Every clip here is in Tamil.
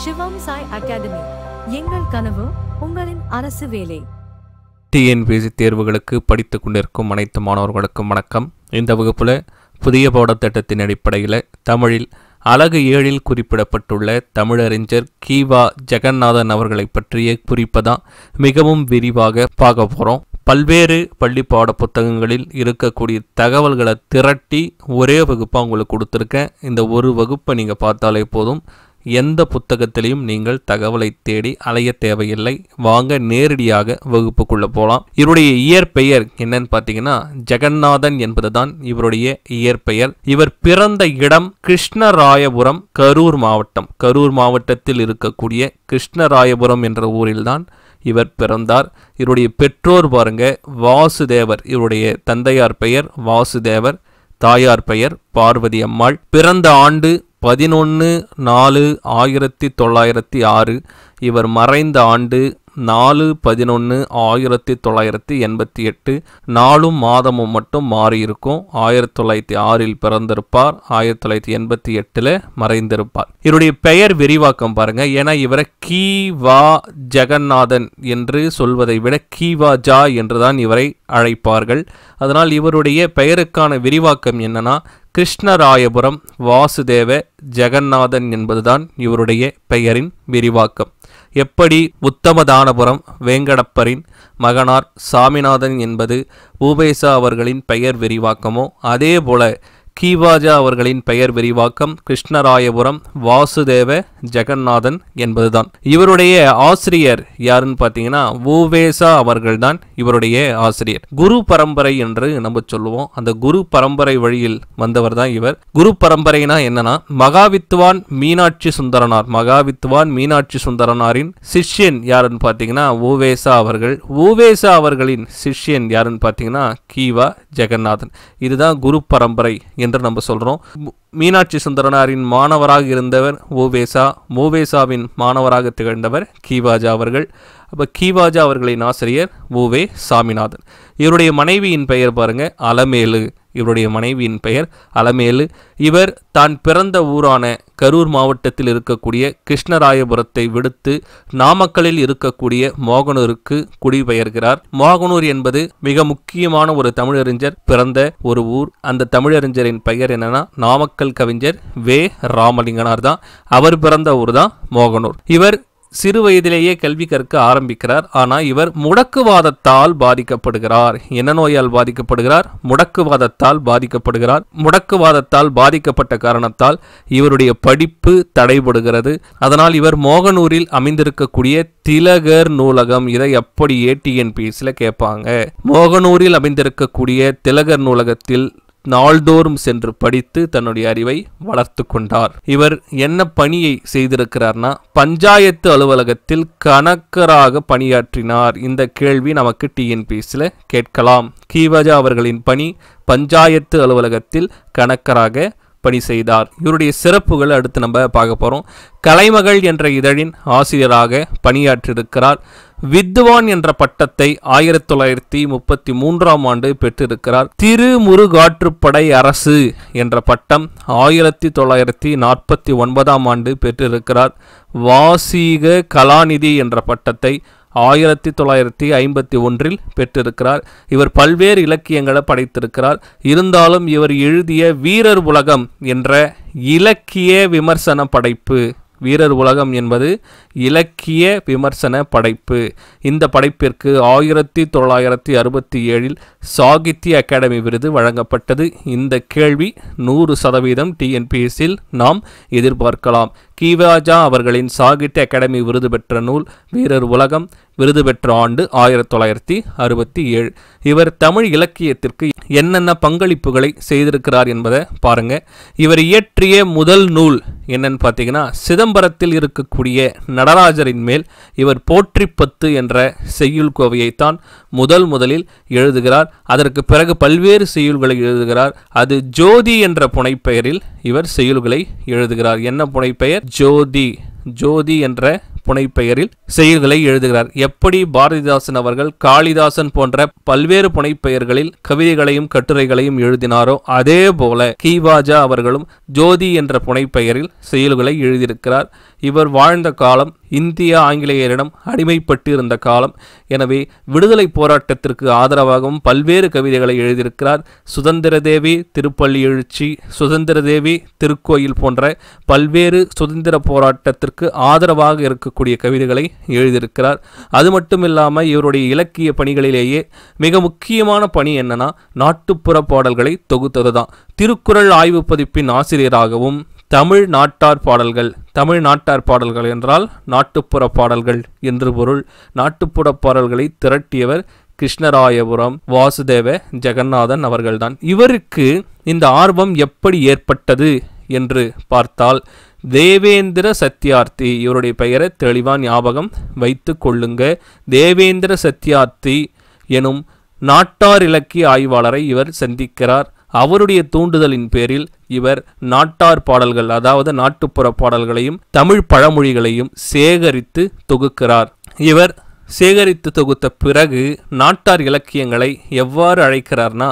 சிவம் சாய் அகாடமி. எங்கள் கனவு உங்களின் அரசு வேலை. டிஎன்பிஎஸ்சி தேர்வுகளுக்கு படித்துக் கொண்டிருக்கும் அனைத்து மாணவர்களுக்கும் வணக்கம். இந்த வகுப்பில் புதிய பாடத்திட்டத்தின் அடிப்படையில் தமிழில் அலகு 7 குறிப்பிடப்பட்டுள்ள தமிழறிஞர் கி.வா. ஜெகநாதன் அவர்களை பற்றிய குறிப்பதான் மிகவும் விரிவாக பார்க்க போகிறோம். பல்வேறு பள்ளி பாட புத்தகங்களில் இருக்கக்கூடிய தகவல்களை திரட்டி ஒரே வகுப்பாக உங்களுக்கு கொடுத்துருக்கேன். இந்த ஒரு வகுப்பை நீங்கள் பார்த்தாலே போதும். எந்த புத்தகத்திலையும் நீங்கள் தகவலை தேடி அலைய தேவையில்லை. வாங்க நேரடியாக வகுப்புக்குள்ளே போகலாம். இவருடைய இயற்பெயர் என்னன்னு பார்த்தீங்கன்னா ஜெகநாதன் என்பதுதான் இவருடைய இயற்பெயர். இவர் பிறந்த இடம் கிருஷ்ணராயபுரம், கரூர் மாவட்டம். கரூர் மாவட்டத்தில் இருக்கக்கூடிய கிருஷ்ணராயபுரம் என்ற ஊரில்தான் இவர் பிறந்தார். இவருடைய பெற்றோர் பாருங்க, வாசுதேவர். இவருடைய தந்தையார் பெயர் வாசுதேவர், தாயார் பெயர் பார்வதி அம்மாள். பிறந்த ஆண்டு 11/4/1906. இவர் மறைந்த ஆண்டு 4/11/1988. நாளும் மாதமும் மட்டும் மாறி இருக்கும். 1906 பிறந்திருப்பார், 1988 மறைந்திருப்பார். இவருடைய பெயர் விரிவாக்கம் பாருங்க. ஏன்னா இவரை கி.வா. ஜெகநாதன் என்று சொல்வதை விட கி.வா.ஜா என்றுதான் இவரை அழைப்பார்கள். அதனால் இவருடைய பெயருக்கான விரிவாக்கம் என்னன்னா கிருஷ்ணராயபுரம் வாசுதேவ ஜெகநாதன் என்பதுதான் இவருடைய பெயரின் விரிவாக்கம். எப்படி உத்தமதானபுரம் வேங்கடப்பரின் மகனார் சாமிநாதன் என்பது உபேசா அவர்களின் பெயர் விரிவாக்கமோ, அதே போல கி.வா.ஜா அவர்களின் பெயர் விரிவாக்கம் கிருஷ்ணராயபுரம் வாசுதேவ ஜெகநாதன் என்பதுதான். இவருடைய ஆசிரியர் யாருன்னு பார்த்தீங்கன்னா உபேசா அவர்கள்தான் இவருடைய ஆசிரியர். குரு பரம்பரை என்று நம்ம சொல்லுவோம். அந்த குரு பரம்பரை வழியில் வந்தவர் தான் இவர். குரு பரம்பரைனா என்னன்னா மகாவித்வான் மீனாட்சி சுந்தரனார். மகாவித்வான் மீனாட்சி சுந்தரனாரின் சிஷ்யன் யாருன்னு பார்த்தீங்கன்னா உபேசா அவர்கள். உபேசா அவர்களின் சிஷ்யன் யாருன்னு பார்த்தீங்கன்னா கி.வா. ஜெகநாதன். இதுதான் குரு பரம்பரை என்று நம்ம சொல்றோம். மீனாட்சி சுந்தரனாரின் மாணவராக இருந்தவர் ஓவேசா. ஓவேசாவின் மாணவராக திகழ்ந்தவர் கி.வா.ஜா அவர்கள். அப்போ கி.வா.ஜா அவர்களின் ஆசிரியர் ஓவே சாமிநாதன். இவருடைய மனைவியின் பெயர் பாருங்க அலமேலு. இவருடைய மனைவியின் பெயர் அலமேலு. இவர் தான் பிறந்த ஊரான கரூர் மாவட்டத்தில் இருக்கக்கூடிய கிருஷ்ணராயபுரத்தை விடுத்து நாமக்கலில் இருக்கக்கூடிய மோகனூருக்கு குடிபெயர்கிறார். மோகனூர் என்பது மிக முக்கியமான ஒரு தமிழறிஞர் பிறந்த ஒரு ஊர். அந்த தமிழறிஞரின் பெயர் என்னன்னா நாமக்கல் கவிஞர் வே. ராமலிங்கனார் தான். அவர் பிறந்த ஊர் தான் மோகனூர். இவர் சிறு வயதிலேயே கல்வி கற்க ஆரம்பிக்கிறார். ஆனால் இவர் முடக்குவாதத்தால் பாதிக்கப்படுகிறார். என்ன நோயால் பாதிக்கப்படுகிறார்? முடக்குவாதத்தால் பாதிக்கப்படுகிறார். முடக்குவாதத்தால் பாதிக்கப்பட்ட காரணத்தால் இவருடைய படிப்பு தடைபடுகிறது. அதனால் இவர் மோகனூரில் அமைந்திருக்கக்கூடிய திலகர் நூலகம், இதை அப்படியே டிஎன்பிஎஸ்சியில் கேட்பாங்க. மோகனூரில் அமைந்திருக்கக்கூடிய திலகர் நூலகத்தில் நாள்தோறும் சென்று படித்து தன்னுடைய அறிவை வளர்த்து கொண்டார். இவர் என்ன பணியை செய்திருக்கிறார்னா பஞ்சாயத்து அலுவலகத்தில் கணக்கராக பணியாற்றினார். இந்த கேள்வி நமக்கு டிஎன்பிஎஸ்சியில் கேட்கலாம். கி.வா.ஜா அவர்களின் பணி பஞ்சாயத்து அலுவலகத்தில் கணக்கராக பணி செய்தார். இவருடைய சிறப்புகளை அடுத்து நம்ம பார்க்க போறோம். கலைமகள் என்ற இதழின் ஆசிரியராக பணியாற்றியிருக்கிறார். வித்வான் என்ற பட்டத்தை 1933ஆம் ஆண்டு பெற்றிருக்கிறார். திருமுருகாற்றுப்படை அரசு என்ற பட்டம் 1949ஆம் ஆண்டு பெற்றிருக்கிறார். வாசீக கலாநிதி என்ற பட்டத்தை 1951 பெற்றிருக்கிறார். இவர் பல்வேறு இலக்கியங்களை படைத்திருக்கிறார். இருந்தாலும் இவர் எழுதிய வீரர் உலகம் என்ற இலக்கிய விமர்சன படைப்பு, வீரர் உலகம் என்பது இலக்கிய விமர்சன படைப்பு. இந்த படைப்பிற்கு 1967 சாகித்ய அகாடமி விருது வழங்கப்பட்டது. இந்த கேள்வி 100% டிஎன்பிஎஸ்சியில் நாம் எதிர்பார்க்கலாம். கி.வா.ஜா அவர்களின் சாகித்ய அகாடமி விருது பெற்ற நூல் வீரர் உலகம். விருது பெற்ற ஆண்டு 1967. இவர் தமிழ் இலக்கியத்திற்கு என்னென்ன பங்களிப்புகளை செய்திருக்கிறார் என்பதை பாருங்க. இவர் இயற்றிய முதல் நூல் என்னன்னு பார்த்தீங்கன்னா சிதம்பரத்தில் இருக்கக்கூடிய நடராஜரின் மேல் இவர் போற்றி பத்து என்ற செய்யுள் கோவையைத்தான் முதலில் எழுதுகிறார். அதற்கு பிறகு பல்வேறு செய்யுள்களை எழுதுகிறார். அது ஜோதி என்ற புனைப்பெயரில் இவர் செய்யுள்களை எழுதுகிறார். என்ன புனைப்பெயர்? ஜோதி. ஜோதி என்ற புனைப்பெயரில் செய்யுள்களை எழுதுகிறார். எப்படி பாரதிதாசன் அவர்கள் காளிதாசன் போன்ற பல்வேறு புனைப்பெயர்களில் கவிதைகளையும் கட்டுரைகளையும் எழுதினாரோ அதே போல கீவாஜா அவர்களும் ஜோதி என்ற புனைப்பெயரில் செய்யுள்களை எழுதியிருக்கிறார். இவர் வாழ்ந்த காலம் இந்தியா ஆங்கிலேயரிடம் அடிமைப்பட்டு இருந்த காலம். எனவே விடுதலை போராட்டத்திற்கு ஆதரவாகவும் பல்வேறு கவிதைகளை எழுதியிருக்கிறார். சுதந்திர தேவி, திருப்பள்ளி எழுச்சி, சுதந்திர தேவி, திருக்கோயில் போன்ற பல்வேறு சுதந்திர போராட்டத்திற்கு ஆதரவாக இருக்கக்கூடிய கவிதைகளை எழுதியிருக்கிறார். அது மட்டும் இல்லாமல் இவருடைய இலக்கிய பணிகளிலேயே மிக முக்கியமான பணி என்னன்னா நாட்டுப்புற பாடல்களை தொகுத்தது தான். திருக்குறள் ஆய்வு பதிப்பின் ஆசிரியராகவும் தமிழ் நாட்டார் பாடல்கள் என்றால் நாட்டுப்புற பாடல்கள் என்று பொருள். நாட்டுப்புற பாடல்களை திரட்டியவர் கிருஷ்ணராயபுரம் வாசுதேவ ஜெகநாதன் அவர்கள்தான். இவருக்கு இந்த ஆர்வம் எப்படி ஏற்பட்டது என்று பார்த்தால் தேவேந்திர சத்யார்த்தி, இவருடைய பெயரை தெளிவாக ஞாபகம் வைத்து கொள்ளுங்க. தேவேந்திர சத்யார்த்தி எனும் நாட்டார் இலக்கிய ஆய்வாளரை இவர் சந்திக்கிறார். அவருடைய தூண்டுதலின் பேரில் இவர் நாட்டார் பாடல்கள், அதாவது நாட்டுப்புற பாடல்களையும் தமிழ் பழமொழிகளையும் சேகரித்து தொகுக்கிறார். இவர் சேகரித்து தொகுத்த பிறகு நாட்டார் இலக்கியங்களை எவ்வாறு அழைக்கிறார்னா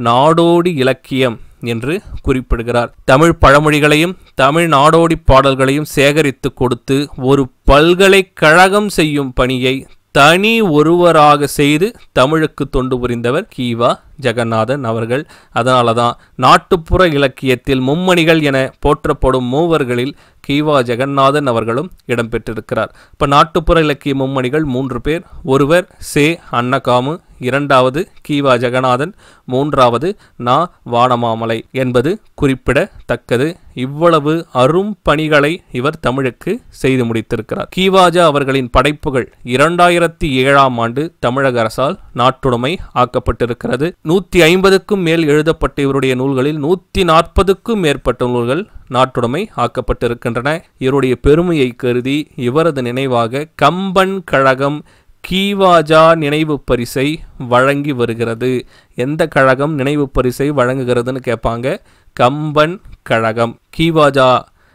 நாடோடி இலக்கியம் என்று குறிப்பிடுகிறார். தமிழ் பழமொழிகளையும் தமிழ் நாடோடி பாடல்களையும் சேகரித்து கொடுத்து ஒரு பல்கலைக்கழகம் செய்யும் பணியை தனி ஒருவராக செய்து தமிழுக்கு தொண்டு புரிந்தவர் கீவா ஜெகநாதன் அவர்கள். அதனால தான் நாட்டுப்புற இலக்கியத்தில் மும்மணிகள் என போற்றப்படும் மூவர்களில் கீவா ஜெகநாதன் அவர்களும் இடம்பெற்றிருக்கிறார். இப்போ நாட்டுப்புற இலக்கிய மும்மணிகள் 3 பேர். ஒருவர் சே அன்னகாமு, இரண்டாவது கீவா ஜெகநாதன், மூன்றாவது நா வானமாமலை என்பது குறிப்பிடத்தக்கது. இவ்வளவு அரும் பணிகளை இவர் தமிழுக்கு செய்து முடித்திருக்கிறார். கீவாஜா அவர்களின் படைப்புகள் 2007ஆம் ஆண்டு தமிழக அரசால் நாட்டுடைமை ஆக்கப்பட்டிருக்கிறது. 150க்கும் மேல் எழுதப்பட்ட இவருடைய நூல்களில் 140க்கும் மேற்பட்ட நூல்கள் நாட்டுடைமை ஆக்கப்பட்டிருக்கின்றன. இவருடைய பெருமையை கருதி இவரது நினைவாக கம்பன் கழகம் கீவாஜா நினைவு பரிசை வழங்கி வருகிறது. எந்த கழகம் நினைவு பரிசை வழங்குகிறதுன்னு கேட்பாங்க. கம்பன் கழகம், கீவாஜா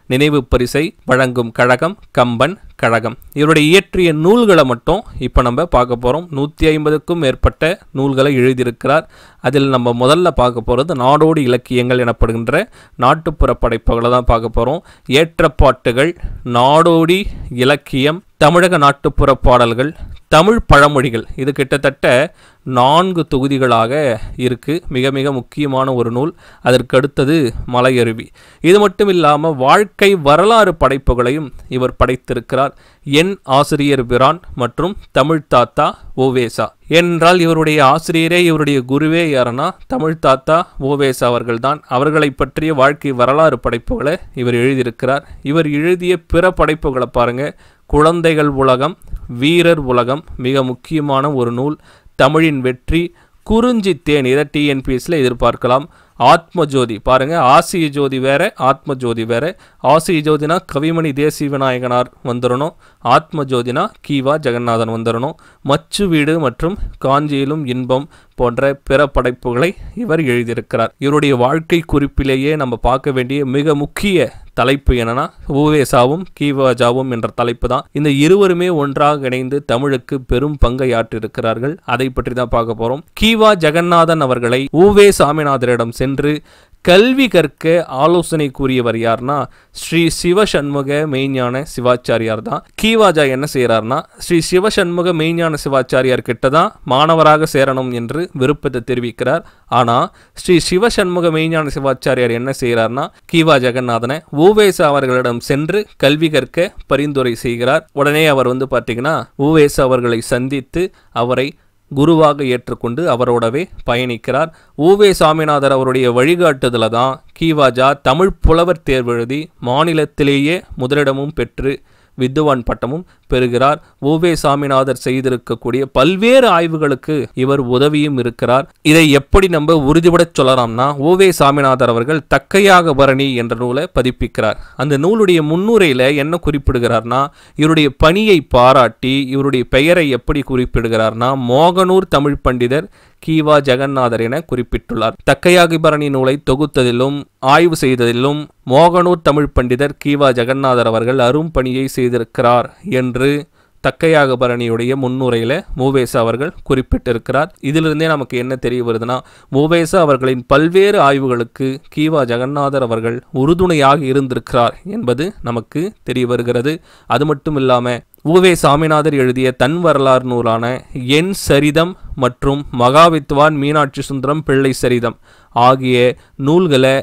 நினைவு பரிசை வழங்கும் கழகம் கம்பன் கழகம். இவருடைய இயற்றிய நூல்களை மட்டும் இப்போ நம்ம பார்க்க போகிறோம். 150க்கும் மேற்பட்ட நூல்களை எழுதியிருக்கிறார். அதில் நம்ம முதல்ல பார்க்க போகிறது நாடோடி இலக்கியங்கள் எனப்படுகின்ற நாட்டுப்புற படைப்புகளை தான் பார்க்க போகிறோம். ஏற்றப்பாட்டுகள், நாடோடி இலக்கியம், தமிழக நாட்டுப்புற பாடல்கள், தமிழ் பழமொழிகள். இது கிட்டத்தட்ட 4 தொகுதிகளாக இருக்குது. மிக மிக முக்கியமான ஒரு நூல். அதற்கு அடுத்தது மலையருவி. இது மட்டும் இல்லாமல் வாழ்க்கை வரலாறு படைப்புகளையும் இவர் படைத்திருக்கிறார். என் ஆசிரியர் பிரான் மற்றும் தமிழ் தாத்தா ஓவேசா. என்றால் இவருடைய ஆசிரியரே இவருடைய குருவே யாருன்னா தமிழ் தாத்தா ஓவேசா அவர்கள்தான். அவர்களை பற்றிய வாழ்க்கை வரலாறு படைப்புகளை இவர் எழுதியிருக்கிறார். இவர் எழுதிய பிற படைப்புகளை பாருங்க. குழந்தைகள் உலகம், வீரர் உலகம் மிக முக்கியமான ஒரு நூல். தமிழின் வெற்றி, குறிஞ்சி தேன், இதை டிஎன்பிஎஸ்ல எதிர்பார்க்கலாம். ஆத்மஜோதி பாருங்க, ஆசிய ஜோதி வேற, ஆத்மஜோதி வேற. ஆசிய ஜோதினா கவிமணி தேசி விநாயகனார் வந்துடணும். ஆத்மஜோதினா கீவா ஜெகநாதன் வந்துடணும். மச்சு வீடு மற்றும் காஞ்சியிலும் இன்பம் போன்ற பிற படைப்புகளை இவர் எழுதியிருக்கிறார். இவருடைய வாழ்க்கை குறிப்பிலேயே நம்ம பார்க்க வேண்டிய மிக முக்கிய தலைப்பு என்னன்னா ஓவேசாவும் கீவாஜாவும் என்ற தலைப்பு தான். இந்த இருவருமே ஒன்றாக இணைந்து தமிழுக்கு பெரும் பங்கை ஆற்றிருக்கிறார்கள். அதை பற்றி தான் பார்க்க போறோம். கீவா ஜெகநாதன் அவர்களை ஊவே சாமிநாதரிடம் சென்று கல்வி கற்க ஆலோசனை கூறியவர் யார்னா ஸ்ரீ சிவசண்முக மெய்ஞான சிவாச்சாரியார் தான். கீவாஜா என்ன செய்யறார்னா ஸ்ரீ சிவசண்முக மெய்ஞான சிவாச்சாரியார் கிட்ட தான் மாணவராக சேரணும் என்று விருப்பத்தை தெரிவிக்கிறார். ஆனா ஸ்ரீ சிவசண்முக மெய்ஞான சிவாச்சாரியார் என்ன செய்யறார்னா கீவா ஜெகநாதனை ஊவேசா அவர்களிடம் சென்று கல்வி கற்க பரிந்துரை செய்கிறார். உடனே அவர் பார்த்தீங்கன்னா ஊவேசா அவர்களை சந்தித்து அவரை குருவாக ஏற்றுக்கொண்டு அவரோடவே பயணிக்கிறார். ஊவே சாமிநாதர் அவருடைய வழிகாட்டுதல தான் கீவாஜா தமிழ் புலவர் தேர்வு எழுதி மாநிலத்திலேயே முதலிடமும் பெற்று வித்துவான் பட்டமும் பெறுகிறார். ஊவே சாமிநாதர் செய்திருக்கக்கூடிய பல்வேறு ஆய்வுகளுக்கு இவர் உதவியும் இருக்கிறார். இதை எப்படி நம்ம உறுதிபட சொல்லலாம்னா ஊவே சாமிநாதர் அவர்கள் தக்கையாக பரணி என்ற நூலை பதிப்பிக்கிறார். அந்த நூலுடைய முன்னுரையில் என்ன குறிப்பிடுகிறார்னா இவருடைய பணியை பாராட்டி இவருடைய பெயரை எப்படி குறிப்பிடுகிறார்னா மோகனூர் தமிழ் பண்டிதர் கீவா ஜெகநாதர் என குறிப்பிட்டுள்ளார். தக்கையாகிபரணி நூலை தொகுத்ததிலும் ஆய்வு செய்ததிலும் மோகனூர் தமிழ் பண்டிதர் கீவா ஜெகநாதர் அவர்கள் அரும் பணியை செய்திருக்கிறார் என்று என்று தக்கையாகபரணியுடைய முன்னுரையில் மூவேசா அவர்கள் குறிப்பிட்டிருக்கிறார். இதிலிருந்தே நமக்கு என்ன தெரிய வருதுன்னா, மூவேசா அவர்களின் பல்வேறு ஆய்வுகளுக்கு கீவா ஜெகநாதர் அவர்கள் உறுதுணையாக இருந்திருக்கிறார் என்பது நமக்கு தெரிய வருகிறது. அது மட்டும் இல்லாமல் உவே சாமிநாதர் எழுதிய தன் வரலாறு நூலான என் சரிதம் மற்றும் மகாவித்வான் மீனாட்சி சுந்தரம் பிள்ளை சரிதம் ஆகிய நூல்களை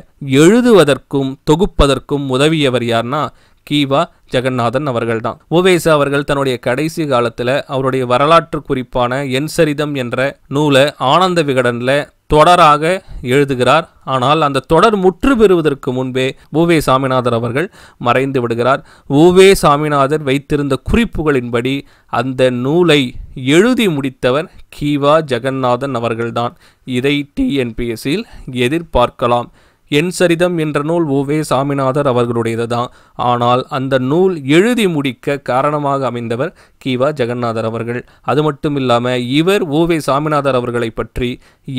எழுதுவதற்கும் தொகுப்பதற்கும் உதவியவர் யார்னா கீவா ஜெகநாதன் அவர்கள்தான். உவேசா அவர்கள் தன்னுடைய கடைசி காலத்தில் அவருடைய வரலாற்று குறிப்பான என் சரிதம் என்ற நூலை ஆனந்த விகடனில் தொடராக எழுதுகிறார். ஆனால் அந்த தொடர் முற்று பெறுவதற்கு முன்பே உவே சாமிநாதர் அவர்கள் மறைந்து விடுகிறார். உவே சாமிநாதர் வைத்திருந்த குறிப்புகளின்படி அந்த நூலை எழுதி முடித்தவர் கீவா ஜெகநாதன் அவர்கள்தான். இதை டிஎன்பிஎஸ்சியில் எதிர்பார்க்கலாம். என் சரிதம் என்ற நூல் உவே சாமிநாதர் அவர்களுடையது தான். ஆனால் அந்த நூல் எழுதி முடிக்க காரணமாக அமைந்தவர் கீவா ஜெகநாதர் அவர்கள். அது மட்டும் இல்லாமல் இவர் உவே சாமிநாதர் அவர்களை பற்றி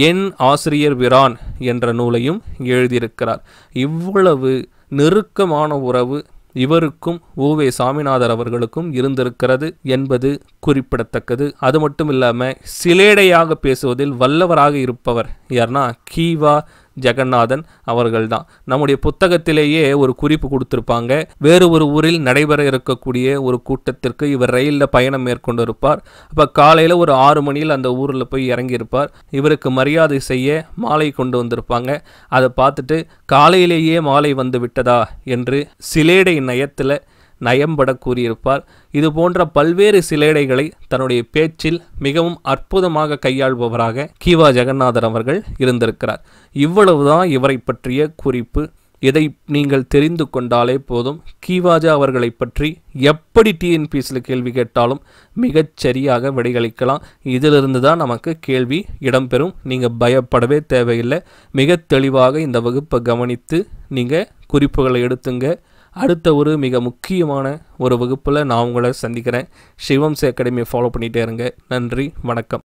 என் ஆசிரியர் விரான் என்ற நூலையும் எழுதியிருக்கிறார். இவ்வளவு நெருக்கமான உறவு இவருக்கும் உவே சாமிநாதர் அவர்களுக்கும் இருந்திருக்கிறது என்பது குறிப்பிடத்தக்கது. அது மட்டும் இல்லாமல் சிலேடையாக பேசுவதில் வல்லவராக இருப்பவர் யார்னா கீவா ஜெகநாதன் அவர்கள்தான். நம்முடைய புத்தகத்திலேயே ஒரு குறிப்பு கொடுத்திருப்பாங்க. வேறு ஒரு ஊரில் நடைபெற இருக்கக்கூடிய ஒரு கூட்டத்திற்கு இவர் ரயிலில் பயணம் மேற்கொண்டு இருப்பார். அப்போ காலையில் ஒரு 6 மணியில் அந்த ஊரில் போய் இறங்கியிருப்பார். இவருக்கு மரியாதை செய்ய மாலை கொண்டு வந்திருப்பாங்க. அதை பார்த்துட்டு காலையிலேயே மாலை வந்து விட்டதா என்று சிலேடை நயத்தில் நயம்பட கூறியிருப்பார். இது போன்ற பல்வேறு சிலேடைகளை தன்னுடைய பேச்சில் மிகவும் அற்புதமாக கையாள்பவராக கீவா ஜெகநாதர் அவர்கள் இருந்திருக்கிறார். இவ்வளவுதான் இவரை பற்றிய குறிப்பு. இதை நீங்கள் தெரிந்து கொண்டாலே போதும். கீவாஜா அவர்களை பற்றி எப்படி டிஎன்பிஎஸ்சியில் கேள்வி கேட்டாலும் மிகச் சரியாக விடையளிக்கலாம். இதிலிருந்து தான் நமக்கு கேள்வி இடம்பெறும். நீங்கள் பயப்படவே தேவையில்லை. மிக தெளிவாக இந்த வகுப்பை கவனித்து நீங்கள் குறிப்புகளை எடுத்துங்க. அடுத்த ஒரு மிக முக்கியமான ஒரு வகுப்பில் நான் உங்களை சந்திக்கிறேன். சிவம்சி அகாடமியை ஃபாலோ பண்ணிகிட்டே இருங்க. நன்றி, வணக்கம்.